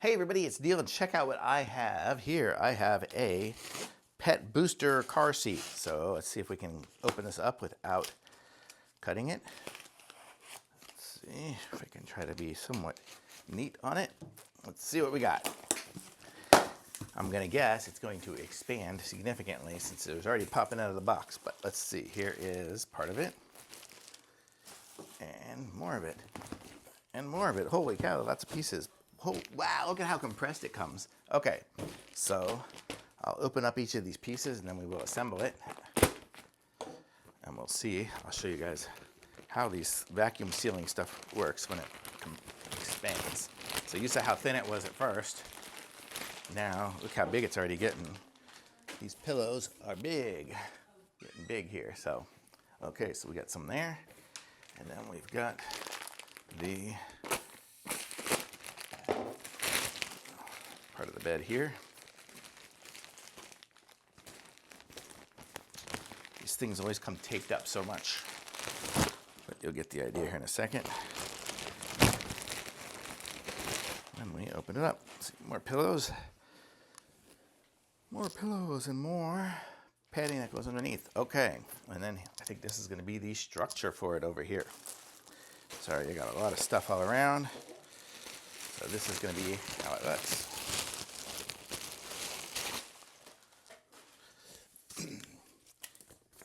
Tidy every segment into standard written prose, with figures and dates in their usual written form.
Hey everybody, it's Neil, and check out what I have here. I have a pet booster car seat. So let's see if we can open this up without cutting it. Let's see if I can try to be somewhat neat on it. Let's see what we got. I'm gonna guess it's going to expand significantly since it was already popping out of the box, but let's see. Here is part of it. And more of it. And more of it. Holy cow, lots of pieces. Oh, wow, look at how compressed it comes. Okay, so I'll open up each of these pieces and then we will assemble it. And we'll see, I'll show you guys how these vacuum sealing stuff works when it expands. So you saw how thin it was at first. Now, look how big it's already getting. These pillows are big, getting big here. So, okay, so we got some there. And then we've got the part of the bed here. These things always come taped up so much, but you'll get the idea here in a second. And we open it up. See, more pillows and more padding that goes underneath. Okay, and then I think this is going to be the structure for it over here. Sorry, I got a lot of stuff all around. So this is going to be how it looks.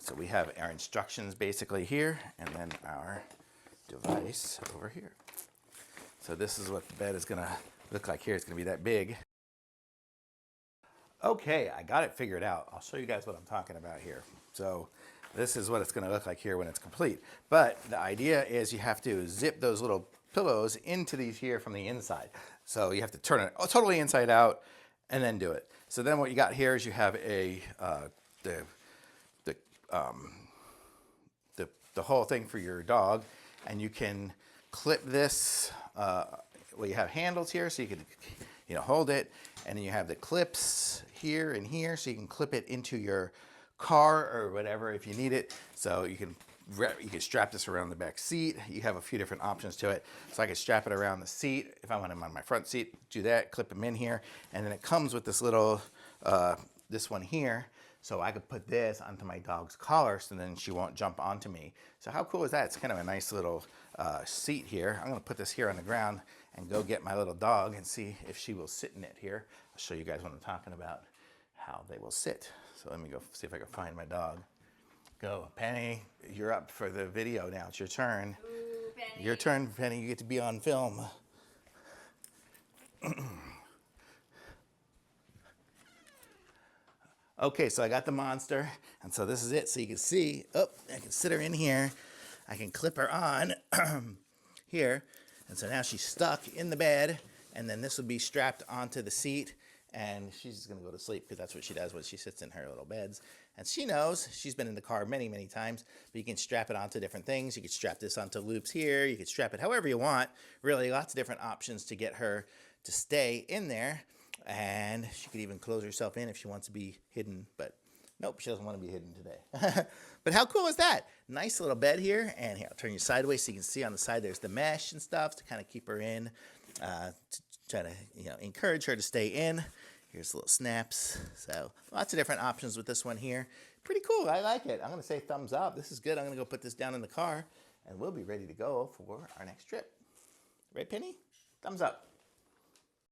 So we have our instructions basically here, and then our device over here. So this is what the bed is going to look like here. It's going to be that big. Okay, I got it figured out. I'll show you guys what I'm talking about here. So this is what it's going to look like here when it's complete. But the idea is you have to zip those little pillows into these here from the inside. So you have to turn it totally inside out and then do it. So then what you got here is you have a the whole thing for your dog, and you can clip this. Well, you have handles here, so you can hold it, and then you have the clips here and here, so you can clip it into your car or whatever if you need it. So you can strap this around the back seat. You have a few different options to it. So I can strap it around the seat if I want them on my front seat. Do that, clip them in here, and then it comes with this little this one here. So I could put this onto my dog's collar so then she won't jump onto me. So how cool is that? It's kind of a nice little seat here. I'm gonna put this here on the ground and go get my little dog and see if she will sit in it here. I'll show you guys what I'm talking about, how they will sit. So let me go see if I can find my dog. Go, Penny, you're up for the video now. It's your turn. Ooh, Penny. Your turn, Penny, you get to be on film. Okay, so I got the monster, and so this is it. So you can see, I can sit her in here. I can clip her on here, and so now she's stuck in the bed, and then this will be strapped onto the seat, and she's just gonna go to sleep because that's what she does when she sits in her little beds. And she knows, she's been in the car many, many times, but you can strap it onto different things. You can strap this onto loops here. You can strap it however you want. Really, lots of different options to get her to stay in there. And she could even close herself in if she wants to be hidden, but nope, she doesn't want to be hidden today. But how cool is that? Nice little bed here, and here, I'll turn you sideways so you can see on the side there's the mesh and stuff to kind of keep her in, to try to encourage her to stay in. Here's little snaps. So lots of different options with this one here. Pretty cool, I like it. I'm gonna say thumbs up. This is good. I'm gonna go put this down in the car, and we'll be ready to go for our next trip. Right, Penny? Thumbs up.